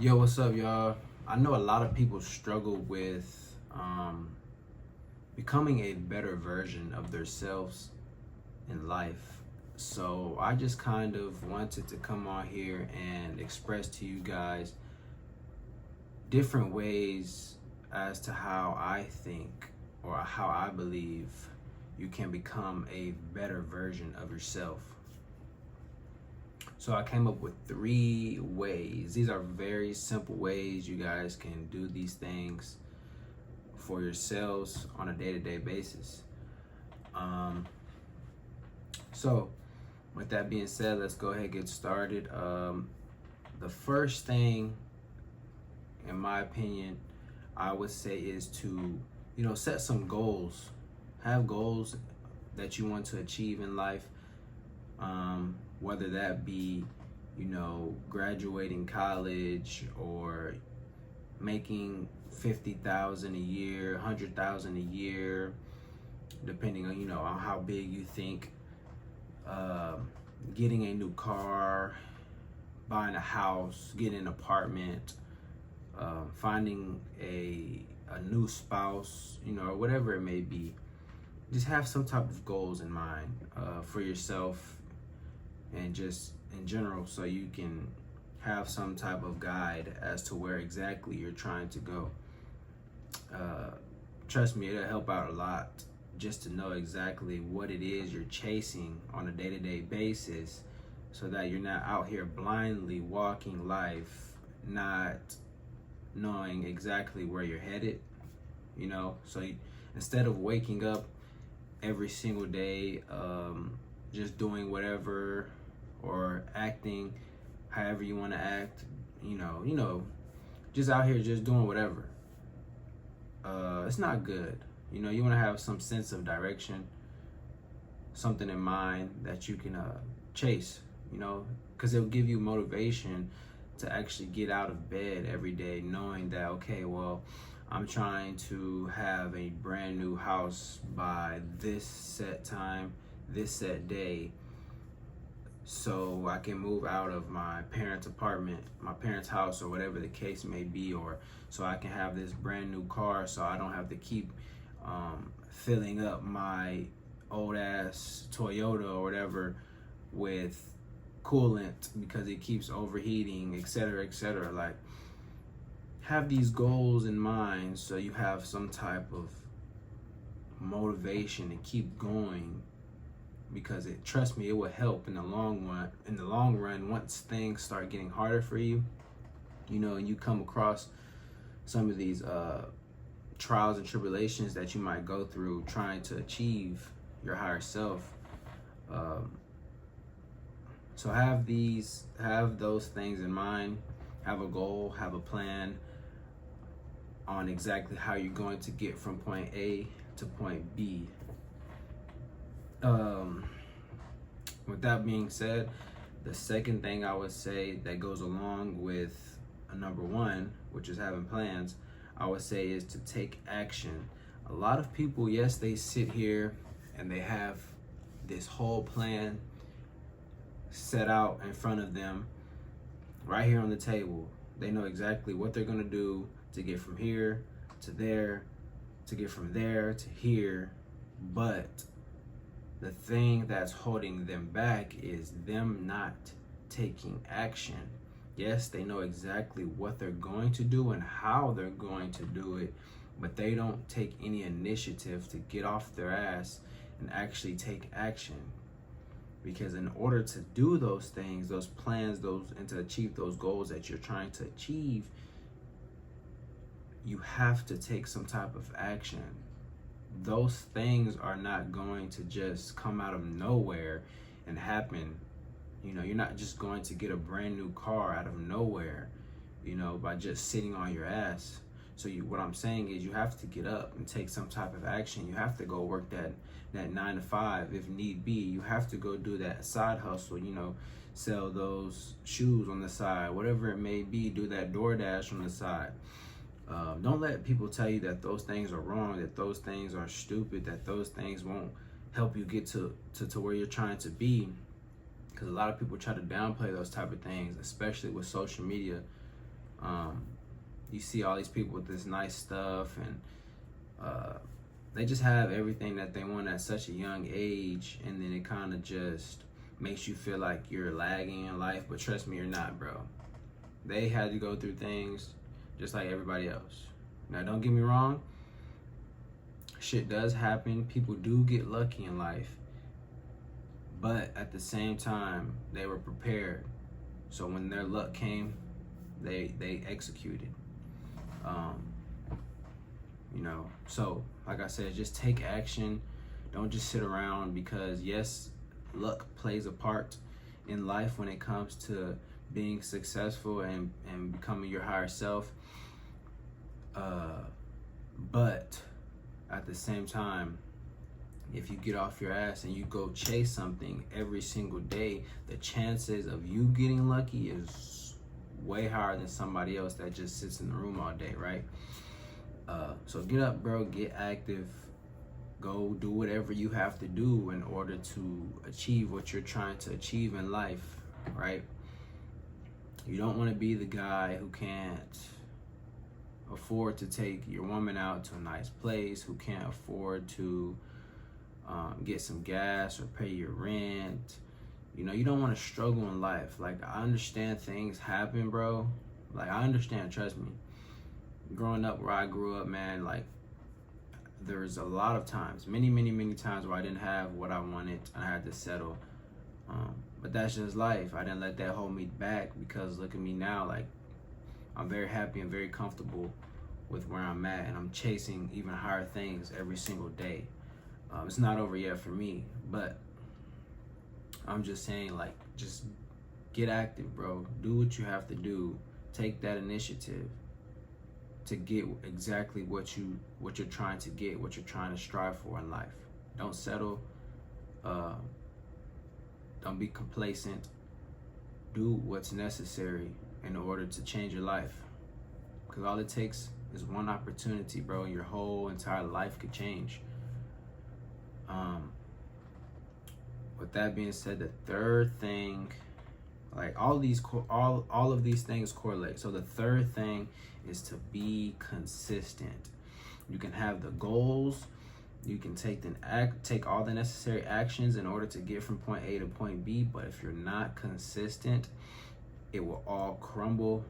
Yo, what's up, y'all? I know a lot of people struggle with becoming a better version of themselves in life. So I just kind of wanted to come on here and express to you guys different ways as to how I think or how I believe you can become a better version of yourself. So I came up with 3 ways. These are very simple ways you guys can do these things for yourselves on a day-to-day basis. Um, so with that being said, let's go ahead and get started. The first thing, in my opinion, I would say is to, set some goals. Have goals that you want to achieve in life. Whether that be, graduating college or making 50,000 a year, 100,000 a year, depending on on how big you think. Getting a new car, buying a house, getting an apartment, finding a new spouse, or whatever it may be. Just have some type of goals in mind for yourself and just in general, so you can have some type of guide as to where exactly you're trying to go. Trust me, it'll help out a lot just to know exactly what it is you're chasing on a day-to-day basis, so that you're not out here blindly walking life, not knowing exactly where you're headed. Instead of waking up every single day, just doing whatever or acting however you want to act, just out here just doing whatever. It's not good. You want to have some sense of direction, something in mind that you can chase, because it'll give you motivation to actually get out of bed every day knowing that, okay, well, I'm trying to have a brand new house by this set time, this set day, so I can move out of my parents' apartment, my parents' house, or whatever the case may be, or so I can have this brand new car so I don't have to keep filling up my old ass Toyota or whatever with coolant because it keeps overheating, etc., etc. Like, have these goals in mind so you have some type of motivation to keep going, because trust me, it will help in the long run. In the long run, once things start getting harder for you, and you come across some of these trials and tribulations that you might go through trying to achieve your higher self. So have those things in mind. Have a goal, have a plan on exactly how you're going to get from point A to point B. With that being said, the second thing I would say that goes along with number one, which is having plans, I would say is to take action. A lot of people, yes, they sit here and they have this whole plan set out in front of them right here on the table. They know exactly what they're going to do to get from here to there, to get from there to here, but the thing that's holding them back is them not taking action. Yes, they know exactly what they're going to do and how they're going to do it, but they don't take any initiative to get off their ass and actually take action. Because in order to do those things, those plans, and to achieve those goals that you're trying to achieve, you have to take some type of action. Those things are not going to just come out of nowhere and happen. You're not just going to get a brand new car out of nowhere, by just sitting on your ass. So what I'm saying is you have to get up and take some type of action. You have to go work that 9 to 5 if need be. You have to go do that side hustle, sell those shoes on the side, whatever it may be, do that DoorDash on the side. Don't let people tell you that those things are wrong, that those things are stupid, that those things won't help you get to where you're trying to be. Because a lot of people try to downplay those type of things, especially with social media. You see all these people with this nice stuff, and they just have everything that they want at such a young age, and then it kind of just makes you feel like you're lagging in life. But trust me, you're not, bro. They had to go through things just like everybody else. Now, don't get me wrong, shit does happen. People do get lucky in life, but at the same time, they were prepared. So when their luck came, they executed. You know, so like I said, just take action. Don't just sit around, because yes, luck plays a part in life when it comes to being successful and becoming your higher self. But at the same time, if you get off your ass and you go chase something every single day, the chances of you getting lucky is way higher than somebody else that just sits in the room all day, right? So get up, bro, get active, go do whatever you have to do in order to achieve what you're trying to achieve in life, right? You don't want to be the guy who can't afford to take your woman out to a nice place, who can't afford to get some gas or pay your rent. You know, you don't want to struggle in life. Like, I understand things happen, bro. Like, I understand, trust me. Growing up where I grew up, man, like, there's a lot of times, many times where I didn't have what I wanted and I had to settle. But that's just life. I didn't let that hold me back, because look at me now. Like, I'm very happy and very comfortable with where I'm at, and I'm chasing even higher things every single day. It's not over yet for me, but I'm just saying, like, just get active, bro. Do what you have to do. Take that initiative to get exactly what you're trying to get, what you're trying to strive for in life. Don't settle. Don't be complacent. Do what's necessary in order to change your life, because all it takes is one opportunity, bro, and your whole entire life could change. With that being said, the third thing, like, all of these things correlate. So the third thing is to be consistent. You can have the goals, you can take all the necessary actions in order to get from point A to point B, but if you're not consistent, it will all crumble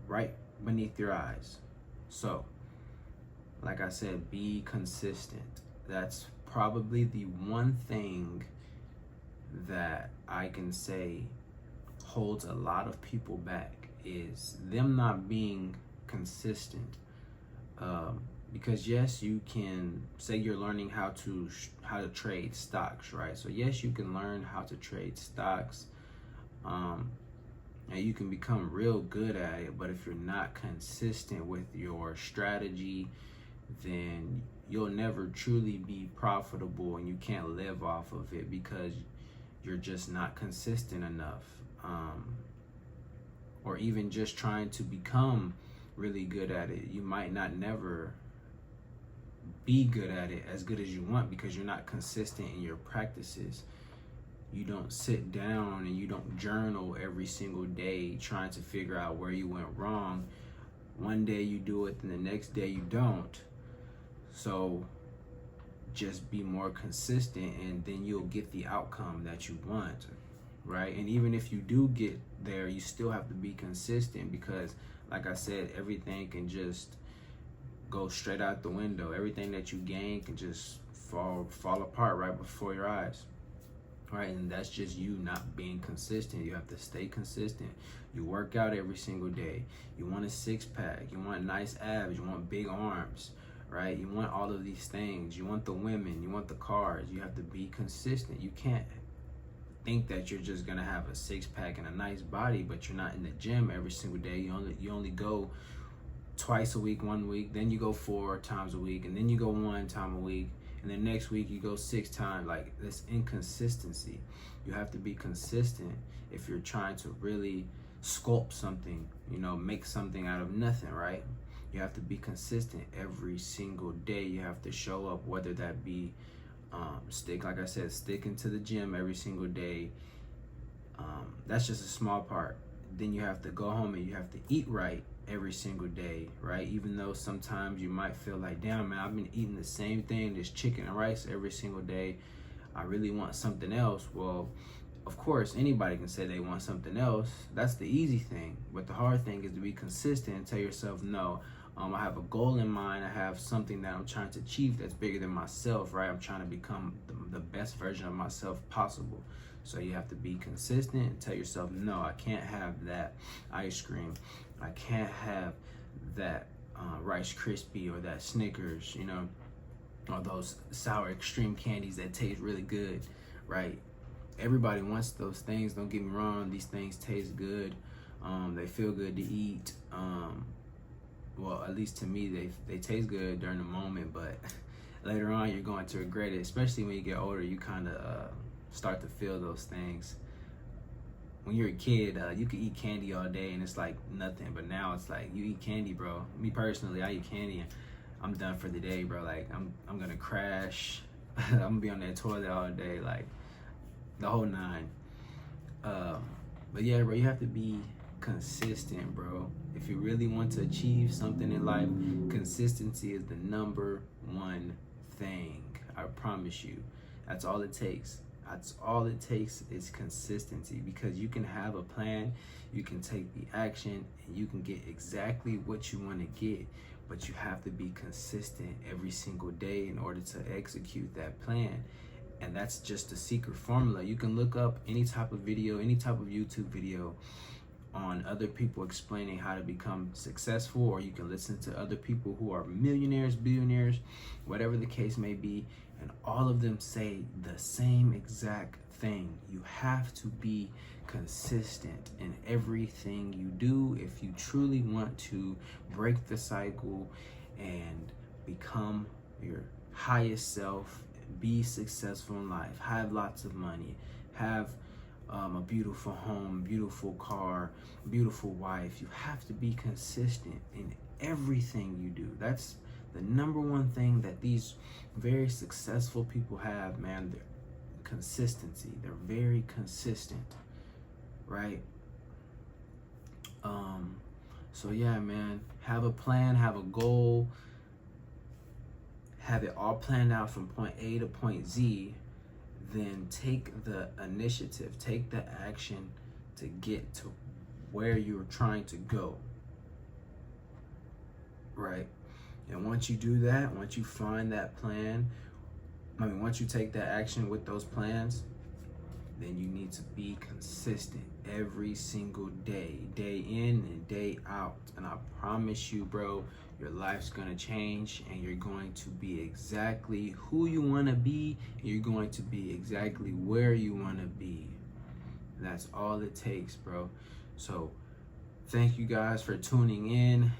right beneath your eyes. So, like I said, be consistent. That's probably the one thing that I can say holds a lot of people back, is them not being consistent. Because yes, you can say you're learning how to trade stocks, right? So yes, you can learn how to trade stocks, and you can become real good at it. But if you're not consistent with your strategy, then you'll never truly be profitable, and you can't live off of it because you're just not consistent enough. Or even just trying to become really good at it, you might not never be good at it as good as you want, because you're not consistent in your practices. You don't sit down and you don't journal every single day trying to figure out where you went wrong. One day you do it, and the next day you don't. So just be more consistent, and then you'll get the outcome that you want, right? And even if you do get there, you still have to be consistent, because like I said, everything can just go straight out the window. Everything that you gain can just fall apart right before your eyes, right? And that's just you not being consistent. You have to stay consistent. You work out every single day. You want a six-pack, you want nice abs, you want big arms, right? You want all of these things. You want the women, you want the cars. You have to be consistent. You can't think that you're just gonna have a six-pack and a nice body, but you're not in the gym every single day. You only go twice a week, 1 week, then you go 4 times a week, and then you go 1 time a week, and then next week you go 6 times. Like, this inconsistency. You have to be consistent if you're trying to really sculpt something, you know, make something out of nothing, right? You have to be consistent every single day. You have to show up, whether that be sticking to the gym every single day. That's just a small part. then you have to go home and you have to eat right every single day, right? Even though sometimes you might feel like, damn man, I've been eating the same thing, this chicken and rice every single day. I really want something else. Well, of course, anybody can say they want something else. That's the easy thing. But the hard thing is to be consistent and tell yourself, no, I have a goal in mind. I have something that I'm trying to achieve that's bigger than myself, right? I'm trying to become the best version of myself possible. So you have to be consistent and tell yourself, no, I can't have that ice cream. I can't have that Rice Krispie or that Snickers, you know, or those sour extreme candies that taste really good, right? Everybody wants those things. Don't get me wrong. These things taste good. They feel good to eat. Well, at least to me, they taste good during the moment, but later on, you're going to regret it. Especially when you get older, you kind of start to feel those things. When you're a kid, you could eat candy all day and it's like nothing. But now it's like you eat candy, bro. Me personally, I eat candy and I'm done for the day, bro. Like I'm gonna crash. I'm gonna be on that toilet all day, like the whole nine. But yeah, bro, you have to be consistent, bro. If you really want to achieve something in life, consistency is the number one thing. I promise you. That's all it takes. That's all it takes is consistency, because you can have a plan, you can take the action, and you can get exactly what you want to get, but you have to be consistent every single day in order to execute that plan. And that's just the secret formula. You can look up any type of video, any type of YouTube video on other people explaining how to become successful, or you can listen to other people who are millionaires, billionaires, whatever the case may be, and all of them say the same exact thing. You have to be consistent in everything you do if you truly want to break the cycle and become your highest self, be successful in life, have lots of money, have a beautiful home, beautiful car, beautiful wife. You have to be consistent in everything you do. That's the number one thing that these very successful people have, man. Their consistency. They're very consistent, right? So yeah, man, have a plan, have a goal, have it all planned out from point A to point Z. Then take the initiative, take the action to get to where you're trying to go, right? And once you do that, once you find that plan, once you take that action with those plans, then you need to be consistent every single day, day in and day out. And I promise you, bro, your life's gonna change and you're going to be exactly who you wanna be. And you're going to be exactly where you wanna be. That's all it takes, bro. So thank you guys for tuning in.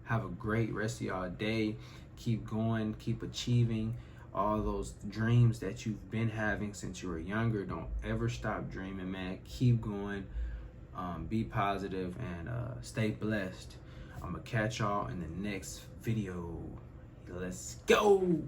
Have a great rest of y'all day. Keep going, keep achieving all those dreams that you've been having since you were younger. Don't ever stop dreaming, man. Keep going. Be positive and stay blessed. I'm gonna catch y'all in the next video. Let's go.